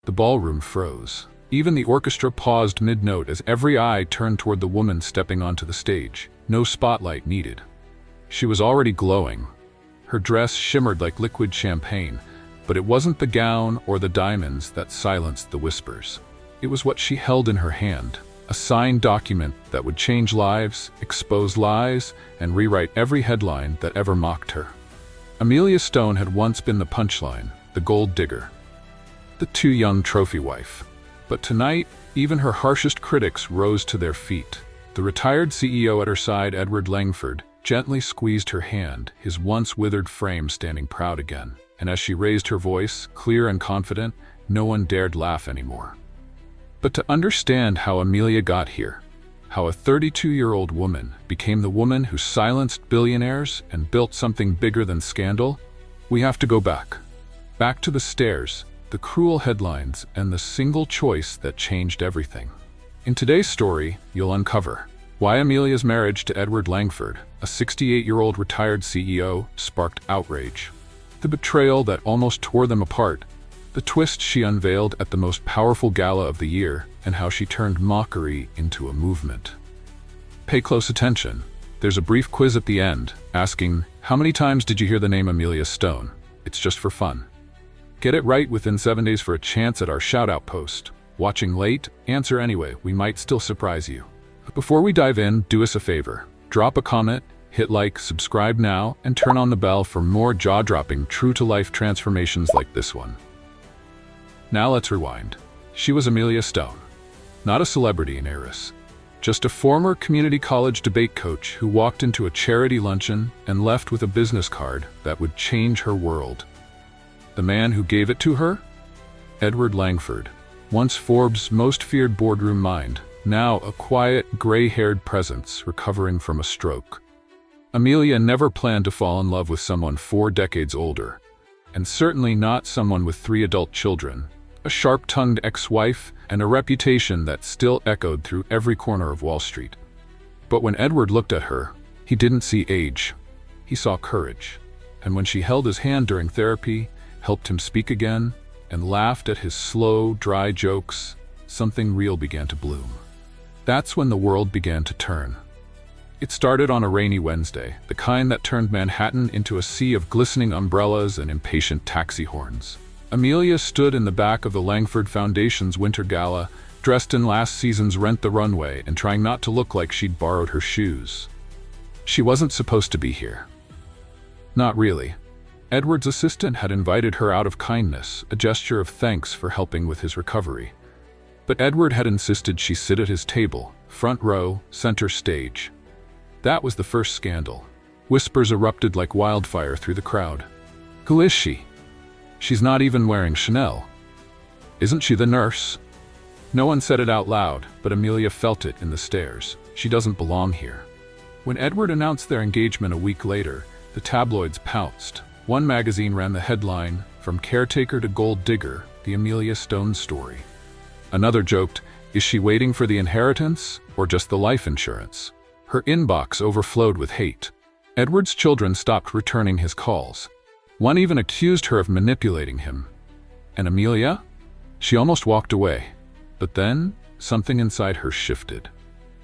The ballroom froze. Even the orchestra paused mid-note as every eye turned toward the woman stepping onto the stage. No spotlight needed. She was already glowing. Her dress shimmered like liquid champagne, but it wasn't the gown or the diamonds that silenced the whispers. It was what she held in her hand, a signed document that would change lives, expose lies, and rewrite every headline that ever mocked her. Amelia Stone had once been the punchline, the gold digger, the too young trophy wife. But tonight, even her harshest critics rose to their feet. The retired CEO at her side, Edward Langford, gently squeezed her hand, his once withered frame standing proud again. And as she raised her voice, clear and confident, no one dared laugh anymore. But to understand how Amelia got here, how a 32-year-old woman became the woman who silenced billionaires and built something bigger than scandal, we have to go back. Back to the stairs, the cruel headlines, and the single choice that changed everything. In today's story, you'll uncover why Amelia's marriage to Edward Langford, a 68-year-old retired CEO, sparked outrage, the betrayal that almost tore them apart, the twist she unveiled at the most powerful gala of the year, and how she turned mockery into a movement. Pay close attention. There's a brief quiz at the end, asking, how many times did you hear the name Amelia Stone? It's just for fun. Get it right within 7 days for a chance at our shoutout post. Watching late? Answer anyway, we might still surprise you. But before we dive in, do us a favor. Drop a comment, hit like, subscribe now, and turn on the bell for more jaw-dropping, true-to-life transformations like this one. Now let's rewind. She was Amelia Stone, not a celebrity and heiress, just a former community college debate coach who walked into a charity luncheon and left with a business card that would change her world. The man who gave it to her? Edward Langford, once Forbes' most feared boardroom mind, now a quiet, gray-haired presence recovering from a stroke. Amelia never planned to fall in love with someone 4 decades older, and certainly not someone with 3 adult children, a sharp-tongued ex-wife, and a reputation that still echoed through every corner of Wall Street. But when Edward looked at her, he didn't see age. He saw courage. And when she held his hand during therapy, helped him speak again, and laughed at his slow, dry jokes, something real began to bloom. That's when the world began to turn. It started on a rainy Wednesday, the kind that turned Manhattan into a sea of glistening umbrellas and impatient taxi horns. Amelia stood in the back of the Langford Foundation's winter gala, dressed in last season's Rent the Runway and trying not to look like she'd borrowed her shoes. She wasn't supposed to be here. Not really. Edward's assistant had invited her out of kindness, a gesture of thanks for helping with his recovery. But Edward had insisted she sit at his table, front row, center stage. That was the first scandal. Whispers erupted like wildfire through the crowd. Who is she? She's not even wearing Chanel. Isn't she the nurse? No one said it out loud, but Amelia felt it in the stares. She doesn't belong here. When Edward announced their engagement a week later, the tabloids pounced. One magazine ran the headline, "From Caretaker to Gold Digger, the Amelia Stone Story." Another joked, "Is she waiting for the inheritance, or just the life insurance?" Her inbox overflowed with hate. Edward's children stopped returning his calls. One even accused her of manipulating him. And Amelia? She almost walked away. But then, something inside her shifted.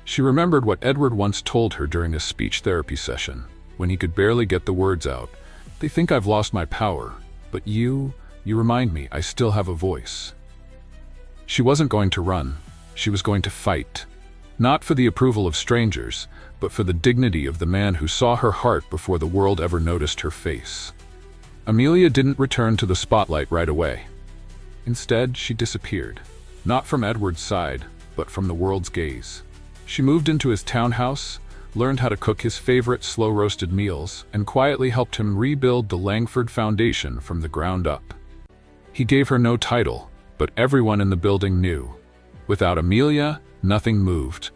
She remembered what Edward once told her during a speech therapy session, when he could barely get the words out. "They think I've lost my power, but you remind me I still have a voice." She wasn't going to run. She was going to fight. Not for the approval of strangers, but for the dignity of the man who saw her heart before the world ever noticed her face. Amelia didn't return to the spotlight right away. Instead, she disappeared. Not from Edward's side, but from the world's gaze. She moved into his townhouse, learned how to cook his favorite slow-roasted meals, and quietly helped him rebuild the Langford Foundation from the ground up. He gave her no title, but everyone in the building knew. Without Amelia, nothing moved.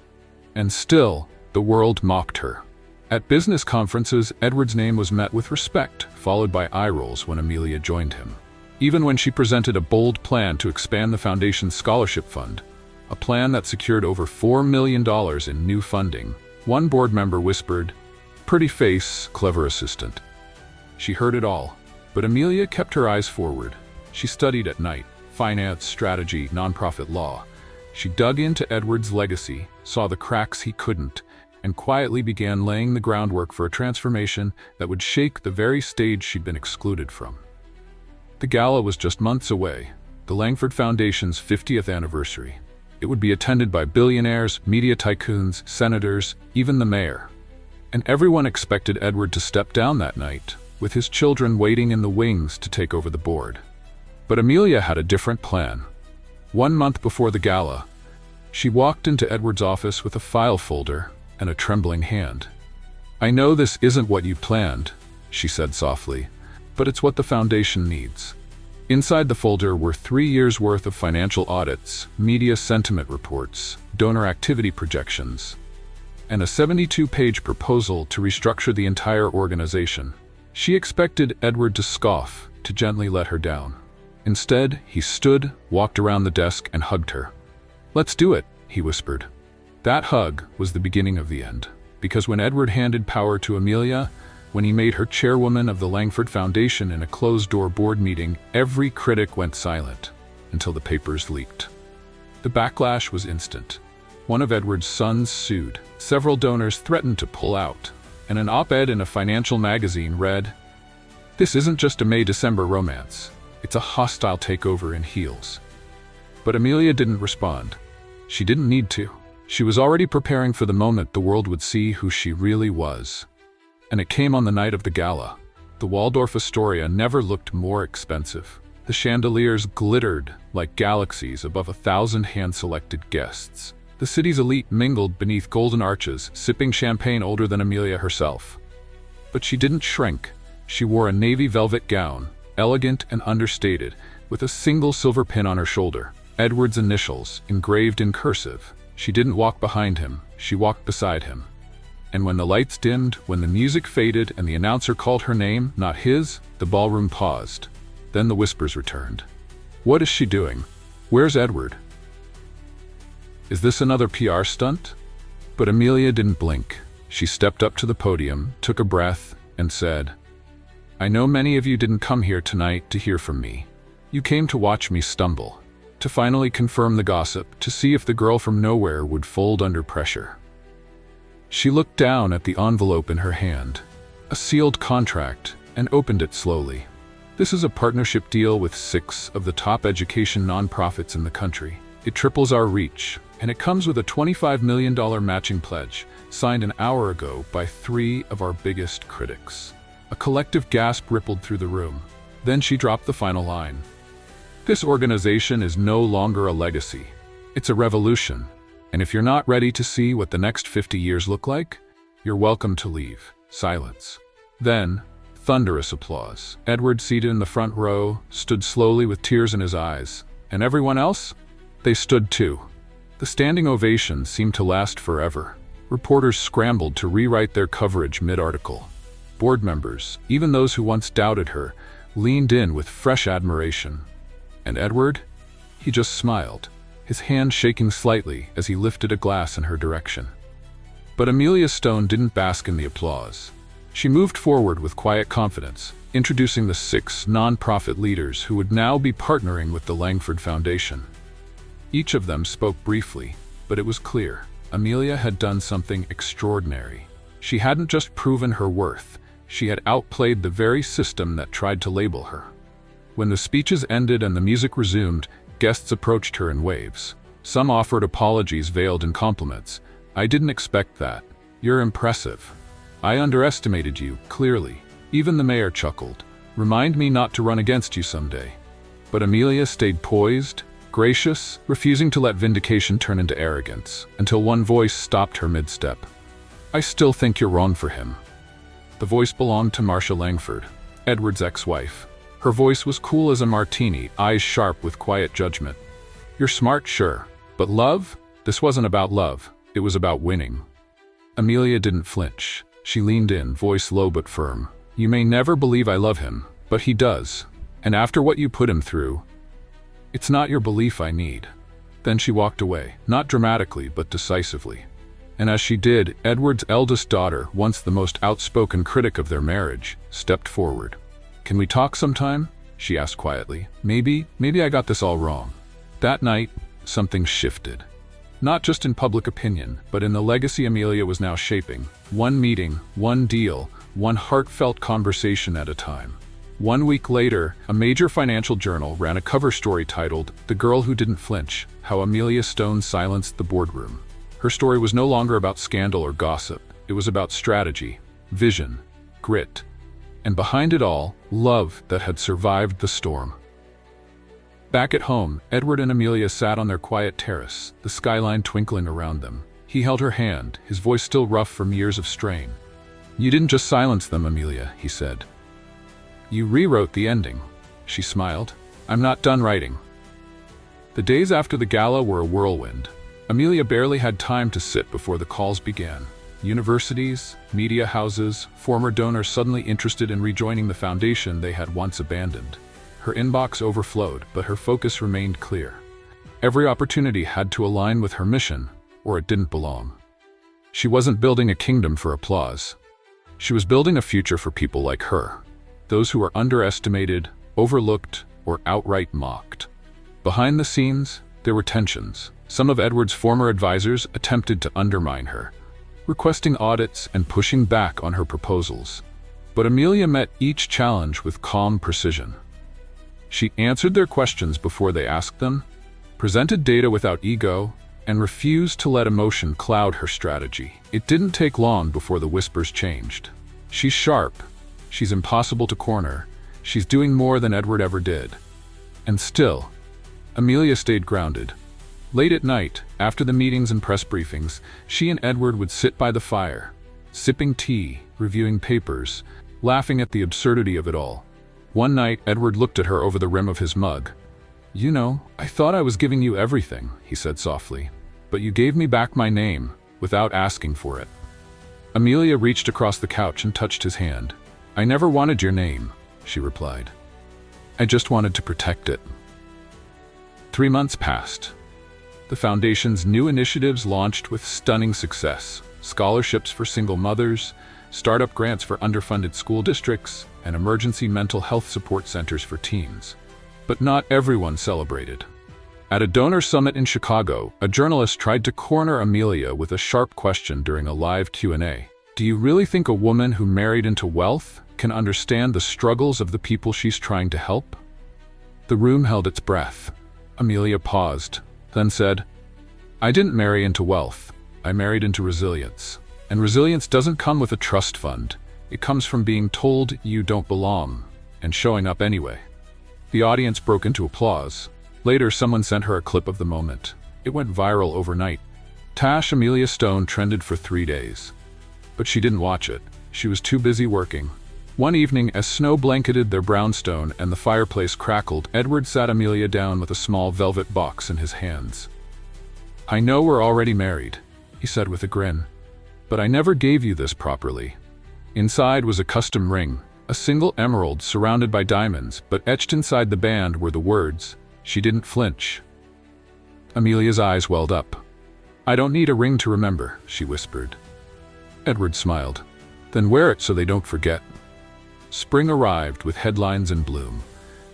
And still, the world mocked her. At business conferences, Edward's name was met with respect, followed by eye rolls when Amelia joined him. Even when she presented a bold plan to expand the foundation's scholarship fund, a plan that secured over $4 million in new funding, one board member whispered, "Pretty face, clever assistant." She heard it all, but Amelia kept her eyes forward. She studied at night, finance, strategy, nonprofit law. She dug into Edward's legacy, saw the cracks he couldn't, and quietly began laying the groundwork for a transformation that would shake the very stage she'd been excluded from. The gala was just months away, the Langford Foundation's 50th anniversary. It would be attended by billionaires, media tycoons, senators, even the mayor. And everyone expected Edward to step down that night, with his children waiting in the wings to take over the board. But Amelia had a different plan. 1 month before the gala, she walked into Edward's office with a file folder and a trembling hand. "I know this isn't what you planned," she said softly, "but it's what the foundation needs." Inside the folder were 3 years' worth of financial audits, media sentiment reports, donor activity projections, and a 72-page proposal to restructure the entire organization. She expected Edward to scoff, to gently let her down. Instead, he stood, walked around the desk, and hugged her. "Let's do it," he whispered. That hug was the beginning of the end, because when Edward handed power to Amelia, when he made her chairwoman of the Langford Foundation in a closed-door board meeting, every critic went silent, until the papers leaked. The backlash was instant. One of Edward's sons sued, several donors threatened to pull out, and an op-ed in a financial magazine read, "This isn't just a May-December romance. It's a hostile takeover in heels." But Amelia didn't respond. She didn't need to. She was already preparing for the moment the world would see who she really was. And it came on the night of the gala. The Waldorf Astoria never looked more expensive. The chandeliers glittered like galaxies above 1,000 hand-selected guests. The city's elite mingled beneath golden arches, sipping champagne older than Amelia herself. But she didn't shrink. She wore a navy velvet gown, elegant and understated, with a single silver pin on her shoulder, Edward's initials engraved in cursive. She didn't walk behind him, she walked beside him. And when the lights dimmed, when the music faded and the announcer called her name, not his, the ballroom paused. Then the whispers returned. "What is she doing? Where's Edward? Is this another PR stunt?" But Amelia didn't blink. She stepped up to the podium, took a breath, and said, "I know many of you didn't come here tonight to hear from me. You came to watch me stumble, to finally confirm the gossip, to see if the girl from nowhere would fold under pressure." She looked down at the envelope in her hand, a sealed contract, and opened it slowly. "This is a partnership deal with 6 of the top education nonprofits in the country. It triples our reach, and it comes with a $25 million matching pledge, signed an hour ago by 3 of our biggest critics." A collective gasp rippled through the room. Then she dropped the final line. "This organization is no longer a legacy. It's a revolution. And if you're not ready to see what the next 50 years look like, you're welcome to leave." Silence. Then, thunderous applause. Edward, seated in the front row, stood slowly with tears in his eyes. And everyone else? They stood too. The standing ovation seemed to last forever. Reporters scrambled to rewrite their coverage mid-article. Board members, even those who once doubted her, leaned in with fresh admiration. And Edward? He just smiled, his hand shaking slightly as he lifted a glass in her direction. But Amelia Stone didn't bask in the applause. She moved forward with quiet confidence, introducing the 6 nonprofit leaders who would now be partnering with the Langford Foundation. Each of them spoke briefly, but it was clear. Amelia had done something extraordinary. She hadn't just proven her worth, she had outplayed the very system that tried to label her. When the speeches ended and the music resumed, guests approached her in waves. Some offered apologies veiled in compliments. "I didn't expect that. You're impressive. I underestimated you, clearly." Even the mayor chuckled. "Remind me not to run against you someday." But Amelia stayed poised, gracious, refusing to let vindication turn into arrogance, until one voice stopped her mid-step. "I still think you're wrong for him." The voice belonged to Marcia Langford, Edward's ex-wife. Her voice was cool as a martini, eyes sharp with quiet judgment. "You're smart, sure. But love? This wasn't about love. It was about winning." Amelia didn't flinch. She leaned in, voice low but firm. "You may never believe I love him, but he does. And after what you put him through, it's not your belief I need." Then she walked away, not dramatically but decisively. And as she did, Edward's eldest daughter, once the most outspoken critic of their marriage, stepped forward. "Can we talk sometime?" she asked quietly. Maybe I got this all wrong. That night, something shifted. Not just in public opinion, but in the legacy Amelia was now shaping. One meeting, one deal, one heartfelt conversation at a time. 1 week later, a major financial journal ran a cover story titled, "The Girl Who Didn't Flinch: How Amelia Stone Silenced the Boardroom." Her story was no longer about scandal or gossip. It was about strategy, vision, grit, and behind it all, love that had survived the storm. Back at home, Edward and Amelia sat on their quiet terrace, the skyline twinkling around them. He held her hand, his voice still rough from years of strain. "You didn't just silence them, Amelia," he said. "You rewrote the ending." She smiled. "I'm not done writing." The days after the gala were a whirlwind. Amelia barely had time to sit before the calls began. Universities, media houses, former donors suddenly interested in rejoining the foundation they had once abandoned. Her inbox overflowed, but her focus remained clear. Every opportunity had to align with her mission, or it didn't belong. She wasn't building a kingdom for applause. She was building a future for people like her, those who were underestimated, overlooked, or outright mocked. Behind the scenes, there were tensions. Some of Edward's former advisors attempted to undermine her, requesting audits and pushing back on her proposals. But Amelia met each challenge with calm precision. She answered their questions before they asked them, presented data without ego, and refused to let emotion cloud her strategy. It didn't take long before the whispers changed. "She's sharp. She's impossible to corner. She's doing more than Edward ever did." And still, Amelia stayed grounded. Late at night, after the meetings and press briefings, she and Edward would sit by the fire, sipping tea, reviewing papers, laughing at the absurdity of it all. One night, Edward looked at her over the rim of his mug. "You know, I thought I was giving you everything," he said softly. "But you gave me back my name, without asking for it." Amelia reached across the couch and touched his hand. "I never wanted your name," she replied. "I just wanted to protect it." 3 months passed. The foundation's new initiatives launched with stunning success. Scholarships for single mothers, startup grants for underfunded school districts, and emergency mental health support centers for teens. But not everyone celebrated. At a donor summit in Chicago, a journalist tried to corner Amelia with a sharp question during a live Q&A. "Do you really think a woman who married into wealth can understand the struggles of the people she's trying to help?" The room held its breath. Amelia paused, then said, "I didn't marry into wealth. I married into resilience. And resilience doesn't come with a trust fund. It comes from being told you don't belong, and showing up anyway." The audience broke into applause. Later, someone sent her a clip of the moment. It went viral overnight. Amelia Stone trended for 3 days. But she didn't watch it. She was too busy working. One evening, as snow blanketed their brownstone and the fireplace crackled, Edward sat Amelia down with a small velvet box in his hands. "I know we're already married," he said with a grin, "but I never gave you this properly." Inside was a custom ring, a single emerald surrounded by diamonds, but etched inside the band were the words, "She didn't flinch." Amelia's eyes welled up. "I don't need a ring to remember," she whispered. Edward smiled. "Then wear it so they don't forget." Spring arrived with headlines in bloom.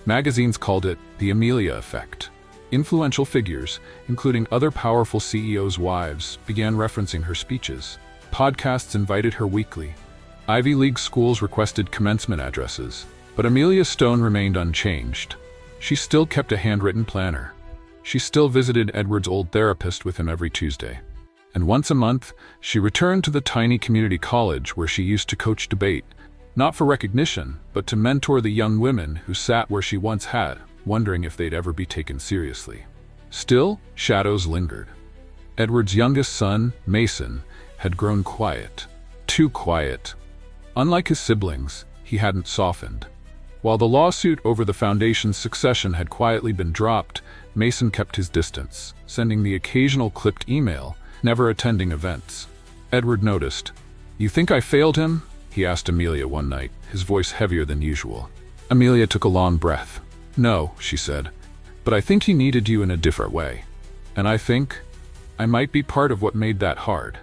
Magazines called it the Amelia Effect. Influential figures, including other powerful CEOs' wives, began referencing her speeches. Podcasts invited her weekly. Ivy League schools requested commencement addresses. But Amelia Stone remained unchanged. She still kept a handwritten planner. She still visited Edward's old therapist with him every Tuesday. And once a month, she returned to the tiny community college where she used to coach debate, not for recognition, but to mentor the young women who sat where she once had, wondering if they'd ever be taken seriously. Still, shadows lingered. Edward's youngest son, Mason, had grown quiet. Too quiet. Unlike his siblings, he hadn't softened. While the lawsuit over the foundation's succession had quietly been dropped, Mason kept his distance, sending the occasional clipped email, never attending events. Edward noticed. "You think I failed him?" he asked Amelia one night, his voice heavier than usual. Amelia took a long breath. "No," she said, "but I think he needed you in a different way. And I think I might be part of what made that hard."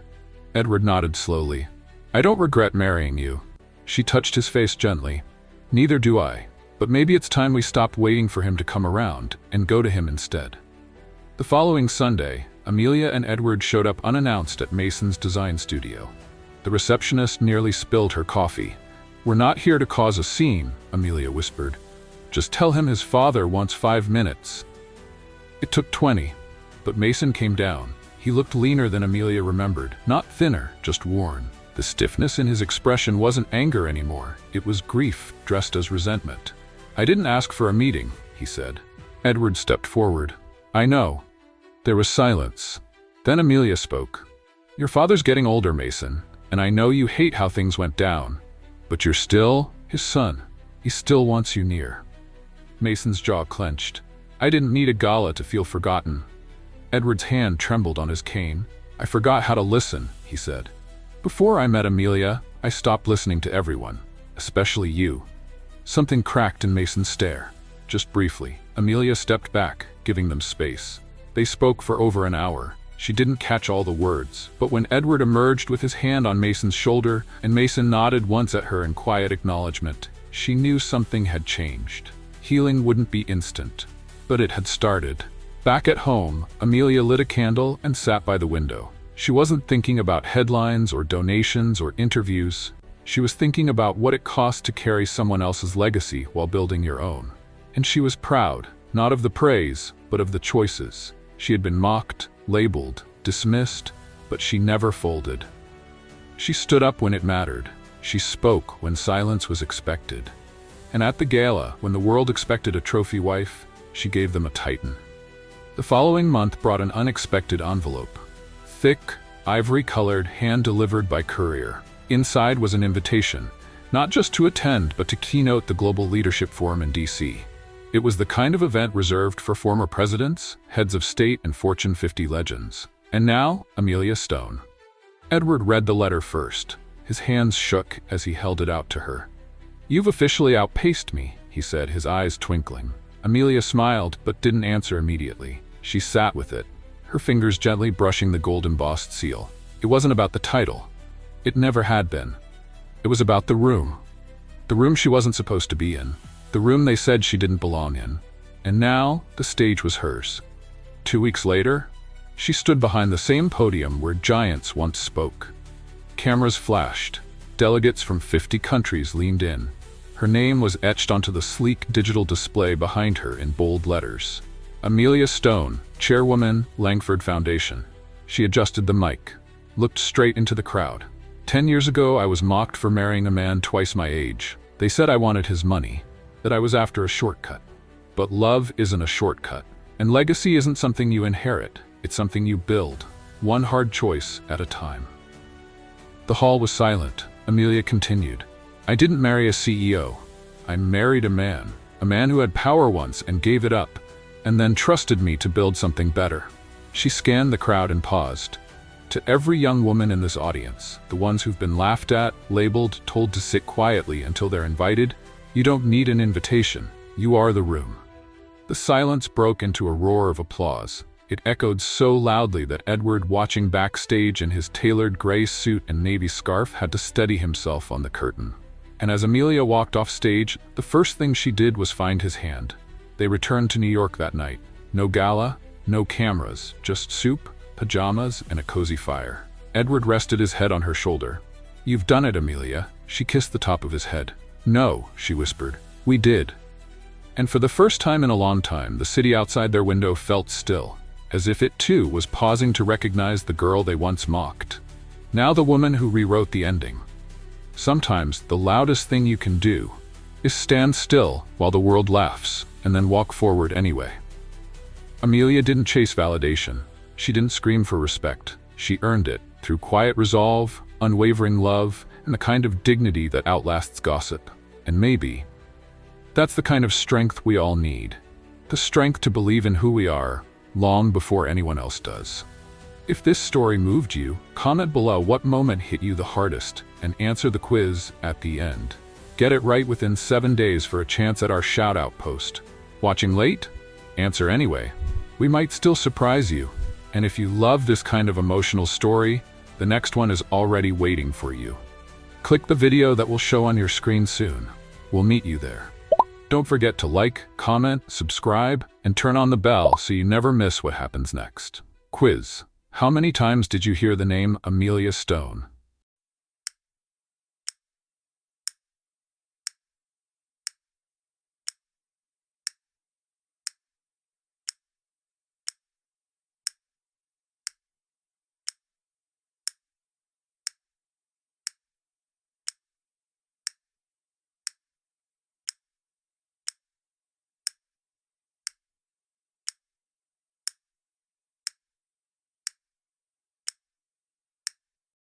Edward nodded slowly. "I don't regret marrying you." She touched his face gently. "Neither do I. But maybe it's time we stopped waiting for him to come around and go to him instead. The following Sunday, Amelia and Edward showed up unannounced at Mason's design studio. The receptionist nearly spilled her coffee. "We're not here to cause a scene," Amelia whispered. "Just tell him his father wants 5 minutes." It took 20, but Mason came down. He looked leaner than Amelia remembered, not thinner, just worn. The stiffness in his expression wasn't anger anymore. It was grief dressed as resentment. "I didn't ask for a meeting," he said. Edward stepped forward. "I know." There was silence. Then Amelia spoke. "Your father's getting older, Mason, and I know you hate how things went down, but you're still his son. He still wants you near." Mason's jaw clenched. "I didn't need a Gala to feel forgotten." Edward's hand trembled on his cane. "I forgot how to listen," he said. "Before I met Amelia, I stopped listening to everyone, especially you." Something cracked in Mason's stare. Just briefly, Amelia stepped back, giving them space. They spoke for over an hour. She didn't catch all the words, but when Edward emerged with his hand on Mason's shoulder and Mason nodded once at her in quiet acknowledgement, she knew something had changed. Healing wouldn't be instant, but it had started. Back at home, Amelia lit a candle and sat by the window. She wasn't thinking about headlines or donations or interviews. She was thinking about what it cost to carry someone else's legacy while building your own. And she was proud, not of the praise, but of the choices. She had been mocked, labeled, dismissed, but she never folded. She stood up when it mattered. She spoke when silence was expected. And at the gala, when the world expected a trophy wife, she gave them a titan. The following month brought an unexpected envelope. Thick, ivory-colored, hand-delivered by courier. Inside was an invitation, not just to attend, but to keynote the Global Leadership Forum in D.C. It was the kind of event reserved for former presidents, heads of state, and Fortune 50 legends. And now, Amelia Stone. Edward read the letter first. His hands shook as he held it out to her. "You've officially outpaced me," he said, his eyes twinkling. Amelia smiled, but didn't answer immediately. She sat with it, her fingers gently brushing the gold-embossed seal. It wasn't about the title. It never had been. It was about the room. The room she wasn't supposed to be in. The room they said she didn't belong in. And now, the stage was hers. 2 weeks later, she stood behind the same podium where giants once spoke. Cameras flashed. Delegates from 50 countries leaned in. Her name was etched onto the sleek digital display behind her in bold letters. Amelia Stone, Chairwoman, Langford Foundation. She adjusted the mic, looked straight into the crowd. 10 years ago, I was mocked for marrying a man twice my age. They said I wanted his money, that I was after a shortcut. But love isn't a shortcut. And legacy isn't something you inherit. It's something you build, one hard choice at a time. The hall was silent. Amelia continued. "I didn't marry a CEO. I married a man who had power once and gave it up, and then trusted me to build something better." She scanned the crowd and paused. To every young woman in this audience, the ones who've been laughed at, labeled, told to sit quietly until they're invited, you don't need an invitation. You are the room. The silence broke into a roar of applause. It echoed so loudly that Edward, watching backstage in his tailored gray suit and navy scarf, had to steady himself on the curtain. And as Amelia walked off stage, the first thing she did was find his hand. They returned to New York that night. No gala, no cameras, just soup, pajamas, and a cozy fire. Edward rested his head on her shoulder. "You've done it, Amelia." She kissed the top of his head. "No," she whispered. "We did." And for the first time in a long time, the city outside their window felt still, as if it too was pausing to recognize the girl they once mocked. Now the woman who rewrote the ending. Sometimes the loudest thing you can do is stand still while the world laughs, and then walk forward anyway. Amelia didn't chase validation. She didn't scream for respect. She earned it through quiet resolve, unwavering love, and the kind of dignity that outlasts gossip. And maybe that's the kind of strength we all need. The strength to believe in who we are, long before anyone else does. If this story moved you, comment below what moment hit you the hardest and answer the quiz at the end. Get it right within 7 days for a chance at our shoutout post. Watching late? Answer anyway. We might still surprise you. And if you love this kind of emotional story, the next one is already waiting for you. Click the video that will show on your screen soon. We'll meet you there. Don't forget to like, comment, subscribe, and turn on the bell so you never miss what happens next. Quiz. How many times did you hear the name Amelia Stone?